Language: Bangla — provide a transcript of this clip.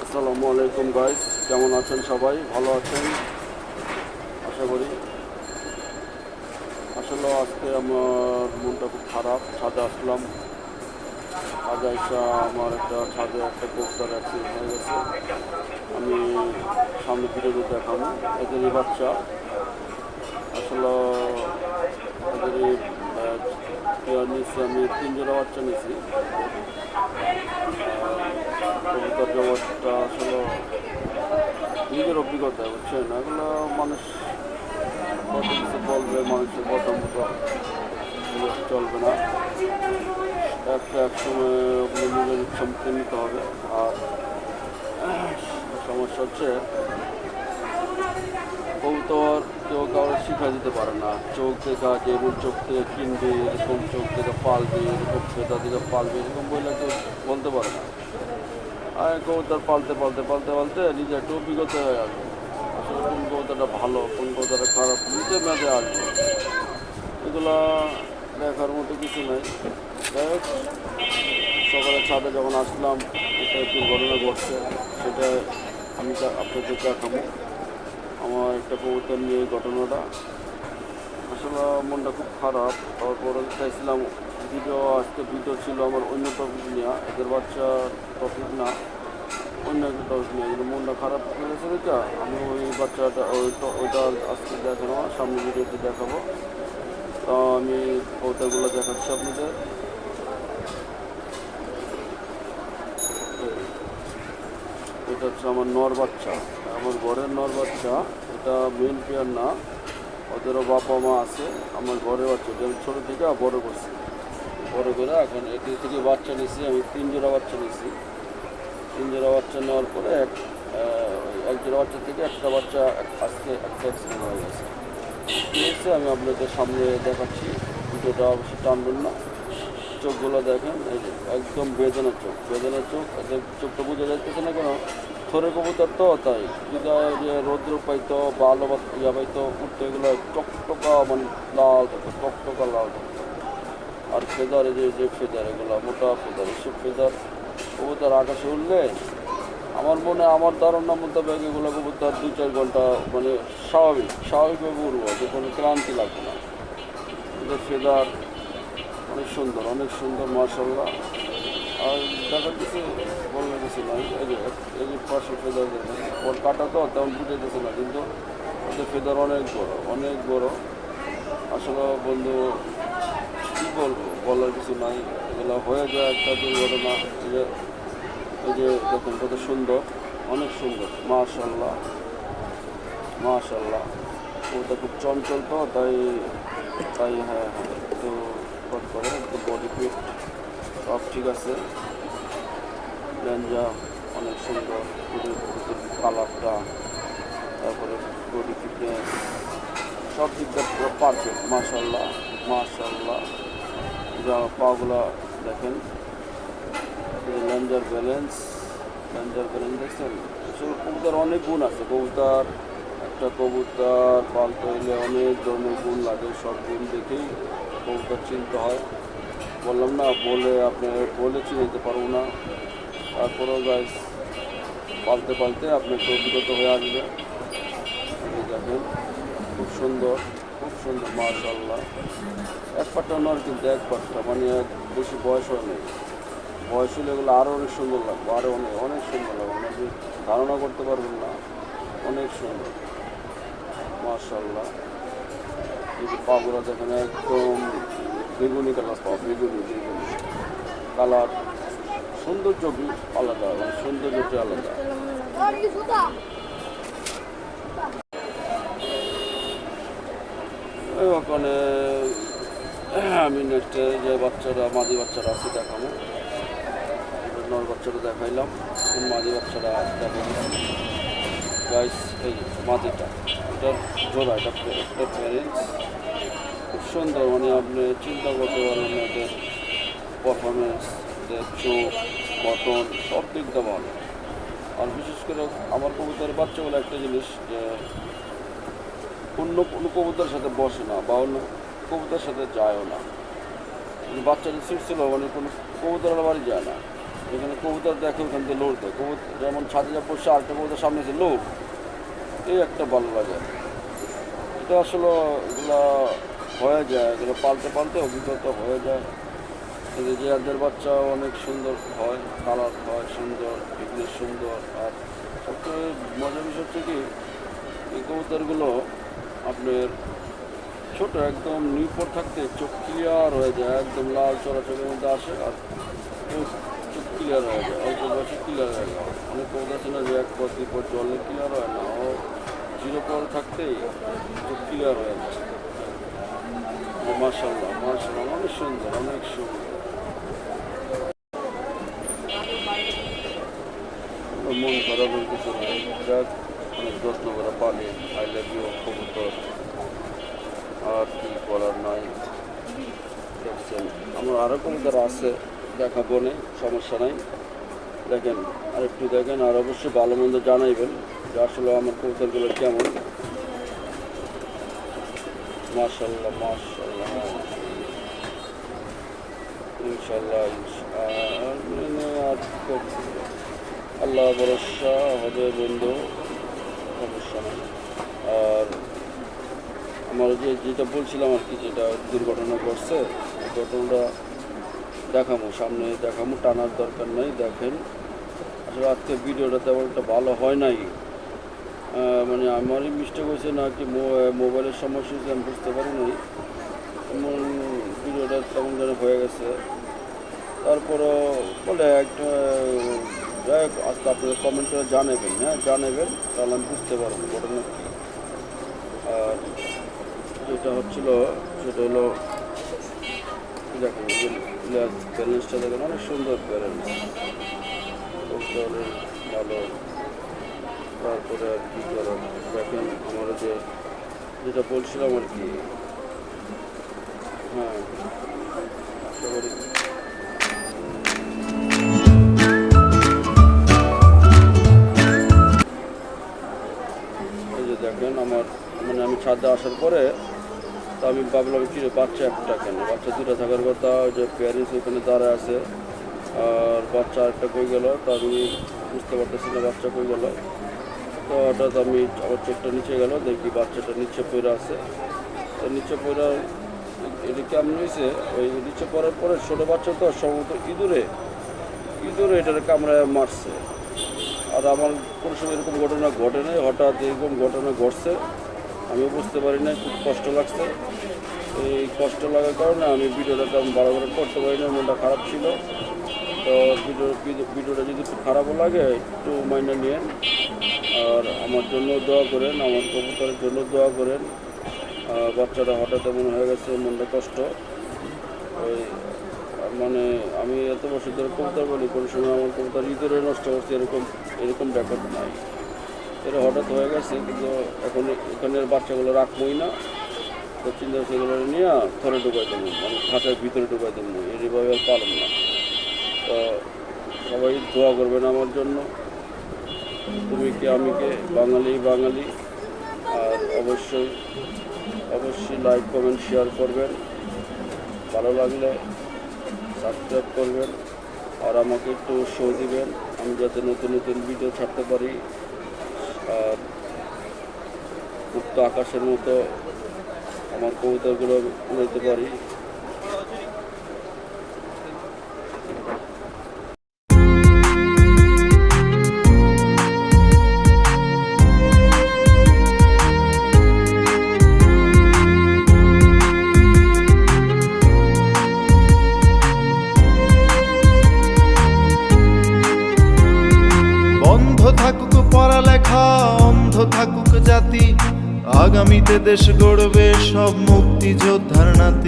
আসসালামু আলাইকুম গাইস, কেমন আছেন সবাই? ভালো আছেন আশা করি। আসলে আজকে আমার মনটা খুব খারাপ। ছাদে আসলাম, ছাদে এসে আমার ছাদে একটা কবুতর অ্যাক্সিডেন্ট হয়ে গেছে। আমি সামনে ভিডিওতে দেখানো এদেরই বাচ্চা। আসলে এদেরই নিচ্ছি, আমি 3 জোড়া বাচ্চা নিয়েছি। কবুতর জগৎটা আসলে নিজের অভিজ্ঞতা, বুঝছেন? এগুলো মানুষ কত কিছু বলবে, মানুষের কথা মতো চলবে না। এক সময় ওগুলো নিজের ইচ্ছা মতো নিতে হবে। আর সমস্যা হচ্ছে কবুতর কেউ কারো শিখা দিতে পারে না। চোখ দেখা যে এরকম চোখ থেকে কিনবে, এরকম চোখ থেকে পালবে, এরকম ফেদা থেকে পালবে, এরকম বইলে কেউ বলতে পারে না। আর কবুতর পালতে পালতে পালতে পালতে নিজে একটা অভিজ্ঞতা হয়ে আসবে। আসলে কোন কবুতরটা ভালো, কোন কবুতরটা খারাপ নিজে মেঝে আসবে। এগুলা দেখার মতো কিছু নেই। যাই হোক, সকালে ছাদে যখন আসলাম একটা দুর্ঘটনা ঘটছে, সেটা আমি আপনাদের দেখাবো। আমার একটা কবুতর নিয়ে এই ঘটনাটা। আসলে মনটা খুব খারাপ। তারপরে চাইছিলাম আজকে ভিডিও ছিল আমার অন্য টপিক নিয়ে, এদের বাচ্চা টপিক না, অন্য একটা টপিক নিয়ে। কিন্তু মনটা খারাপ হয়ে গেছে এটা, আমি ওই বাচ্চাটা ওইটা আজকে দেখানো, সামনে ভিডিওতে দেখাবো। তো আমি কবুতরগুলো দেখাচ্ছি আপনাদের। এটা হচ্ছে আমার নর বাচ্চা, আমার ঘরের নর বাচ্চা। এটা মেন পেয়ার না, ওদেরও বাবা মা আছে। আমার ঘরের বাচ্চা আমি ছোটো থেকে বড় করছি, বড় করে এখন এটি থেকে বাচ্চা নিয়েছি। আমি 3 জোড়া বাচ্চা নিয়েছি। 3 জোড়া বাচ্চা নেওয়ার পরে এক জোড়া বাচ্চা থেকে একটা বাচ্চা আজকে একটা অ্যাক্সিডেন্ট হয়ে গেছে। ঠিক আছে, আমি আপনাদের সামনে দেখাচ্ছি। ভিডিওটা অবশ্যই টানবেন না। চোখগুলো দেখেন, এই যে একদম বেদনার চোখ, বেদনার চোখ। এদের চোখটা বোঝা যাইতেছে না কেন, থরে কবুতর তো তাই যে রৌদ্র পাইতো বা আলো ইয়া পাইতো উঠতে, এগুলো টকটকা মানে লাল থাকতো, টকটকা লাল থাকতো। আর ফেদার, এই যে ফেদার, এগুলো মোটা ফেদার, এসব ফেদার কবুতর আকাশে উঠলে আমার মনে, আমার ধারণা মোতাবেক এগুলো কবুতর 2-4 ঘন্টা মানে স্বাভাবিকভাবে উড়বো, যে কোনো ক্লান্তি লাগবে না। এদের ফেদার অনেক সুন্দর, অনেক সুন্দর, মাশাআল্লাহ। আর দেখা কিছু বললে কিছু নাই। এই যে পাশে ফেদার দেখেন, ওর কাটা তো তেমন বুঝাইতেছে না, কিন্তু ওদের ফেদার অনেক বড়, অনেক বড়। আসলে বন্ধু কী বলবো, বলার কিছু নাই। এগুলো হয়ে যায় একটা দুর্ঘটনা। এই যে দেখুন কত সুন্দর, অনেক সুন্দর, মাশাআল্লাহ মাশাআল্লাহ। ওটা খুব চঞ্চল তো, তাই তাই হ্যাঁ হ্যাঁ, একটু কট করে, একটু বডি ফিট সব ঠিক আছে। লেঞ্জা অনেক সুন্দর, কালারটা, তারপরে বডি ফিটনেস সব দিকটা পুরো পারফেক্ট, মাশাআল্লাহ মাশাআল্লাহ। যা পাগুলা দেখেন, লেঞ্জার ব্যালেন্স দেখছেন। আসলে কবুতর অনেক গুণ আছে। একটা কবুতর পালতে হইলে অনেক ধরনের গুণ লাগে, সব গুণ দেখেই কবুতর চিনতে হয়। বললাম না, বলে চিনতে পারবো না। তারপরেও গাইস, পালতে পালতে আপনার একটু অভিজ্ঞতা হয়ে আসবে। দেখেন খুব সুন্দর, খুব সুন্দর, মাশাআল্লাহ। এক পাট্টা নয়, কিন্তু এক পাট্টা মানে বেশি বয়স হয় নেই। বয়স হলে এগুলো আরও অনেক সুন্দর লাগবে, আরও অনেক অনেক সুন্দর লাগবে, আপনি ধারণা করতে পারবেন না। অনেক সুন্দর, মাশাআল্লাহ। এই যে পাগুলো দেখেন, একদম বেগুনি কালার পা, বেগুনি কালার। সৌন্দর্য আলাদা, মানে সৌন্দর্যটি আলাদা। ওখানে আমি নেক্সটে যে মাদি বাচ্চারা আছে দেখাবো। নর বাচ্চাটা দেখাইলাম, মাদি বাচ্চারা দেখাইলাম গাইস। এই যে মাদিটা, এটার জোড়া, এটা প্যারেন্টস। খুব সুন্দর, মানে আপনি চিন্তা করতে পারবেন না এদের পারফরমেন্স, এদের চোখ, গঠন সব দিক দিয়ে ভালো। আর বিশেষ করে আমার কবুতরের বাচ্চাগুলো একটা জিনিস, যে অন্য কোনো কবুতরের সাথে বসে না বা অন্য কবুতরের সাথে যায়ও না। বাচ্চাদের ছিটছিল, মানে কোনো কবুতরের বাড়ি যায় না। এখানে কবুতর দেখে ওখান থেকে লোড দেয়। কবুতর যেমন ছাদে যা পড়ছে আরেকটা কবুতর সামনে আছে লোড, এই একটা ভালো লাগে। এটা আসলে এগুলো হয়ে যায়, এগুলো পাল্টে পাল্টে অভিজ্ঞতা হয়ে যায়। কিন্তু যে এদের বাচ্চা অনেক সুন্দর হয়, কালার হয় সুন্দর, ফিটনেস সুন্দর। আর সবচেয়ে মজার বিষয় হচ্ছে কি, এই কবুতরগুলো আপনার ছোট একদম নিউপর থাকতে চোখ ক্লিয়ার হয়ে যায়, একদম লাল চলাচলের মধ্যে আসে আর চোখ ক্লিয়ার হয়ে যায়, অল্প বয়সে ক্লিয়ার হয়ে যায়। অনেক কবুতর আছে না যে এক পর দুই পর জলে ক্লিয়ার হয় না, ও জিরো পর থাকতেই চোখ ক্লিয়ার হয়ে যায়। মাশাআল্লাহ মাশাআল্লাহ, অনেক সুন্দর অনেক সুন্দর। মন খারাপের কিছু নেই, যাক অনেক যত্ন করে পানি। আই লাভ ইউ কবুতর, আর কি করার নাই। দেখছেন আমার আরও কবুতর আছে, দেখাবো না, সমস্যা নাই। দেখেন আর একটু দেখেন, আর অবশ্যই ভালো মন্দ জানাইবেন যে আসলে আমার কবুতরগুলো কেমন। মাশাআল্লাহ মাশাআল্লাহ, ইনশাআল্লাহ আর আল্লাহ ভরসা হবে বন্ধু, সমস্যা নেই। আর আমার যেটা বলছিলাম আর কি, যেটা দুর্ঘটনা ঘটছে এই ঘটনাটা দেখাবো, সামনে দেখাবো, টানার দরকার নেই। দেখেন আসলে আজকে ভিডিওটা তেমন একটা ভালো হয় নাই, মানে আমারই মিস্টেক হয়েছে না কি মোবাইলের সমস্যা হয়েছে আমি বুঝতে পারি নাই, এমন ভিডিওটা তেমন যেন হয়ে গেছে। তারপরও বলে একটা যাই হোক, আজকে আপনারা কমেন্ট করে জানাবেন, হ্যাঁ জানাবেন, তাহলে আমি বুঝতে পারবো ঘটনা কী। আর যেটা হচ্ছিল সেটা হলো দেখেন ব্যালেন্সটা দেখেন, অনেক সুন্দর ব্যালেন্স, ভালো। তারপরে আর কি করার, দেখেন আমরা যেটা বলছিলাম আর কি, হ্যাঁ আশা করি এই যে দেখেন আমার মানে আমি ছাদে আসার পরে তো আমি ভাবলাম কি বাচ্চা একটা কেন, বাচ্চা দুটো থাকার কথা, যে প্যারেন্টস ওখানে দাঁড়ায় আছে, আর বাচ্চা আরেকটা কই গেল, তো আমি বুঝতে পারতেছি না বাচ্চা কই গেল। তো হঠাৎ আমি আমার চোখটা নিচে গেল, দেখি বাচ্চাটা নিচে পড়ে আছে। তো নিচে পড়া এটা কেমন হয়েছে, ওই নিচে পড়ার পরে ছোটো বাচ্চা তো সম্ভবত ইঁদুরে এটার কামড়ায় মারছে। আর আমার কোনো সময় এরকম ঘটনা ঘটে নাই, হঠাৎ এরকম ঘটনা ঘটছে, আমি বুঝতে পারি না, খুব কষ্ট লাগছে। এই কষ্ট লাগার কারণে আমি ভিডিওটা তেমন ভালো করে করতে পারি না, মনটা খারাপ ছিল। তো ভিডিওটা যদি একটু খারাপও লাগে একটু মাইন্ডে নিয়েন, আর আমার জন্য দোয়া করেন, আমার কবুতরের জন্য দোয়া করেন। বাচ্চাটা হঠাৎ এমন হয়ে গেছে, মনটা কষ্ট। ওই মানে আমি এত বছর ধরে কবুতর বলি, কোনো সময় আমার কবুতর ইঁদুরে নষ্ট করছে এরকম রেকর্ড নাই। এটা হঠাৎ হয়ে গেছে, কিন্তু এখন এখানের বাচ্চাগুলো রাখবোই না, তো চিন্তা সেগুলো নিয়ে থরে ঢুকাই দেবো, মানে খাঁচার ভিতরে ঢুকাই দেবো, এইভাবে আর পারব না। তো সবাই দোয়া করবেন আমার জন্য, তুমি কি আমি কে, বাঙালি। আর অবশ্যই লাইক কমেন্ট শেয়ার করবেন, ভালো লাগলে সাবস্ক্রাইব করবেন, আর আমাকে একটু উৎসাহ দিবেন আমি যাতে নতুন ভিডিও ছাড়তে পারি, আর মুক্ত আকাশের মতো আমার কবুতরগুলো উড়াতে পারি। বন্ধ থাকুক পড়ালেখা, অন্ধ থাকুক জাতি, আগামীতে দেশ গড়বে সব মুক্তিযোদ্ধার নাতি।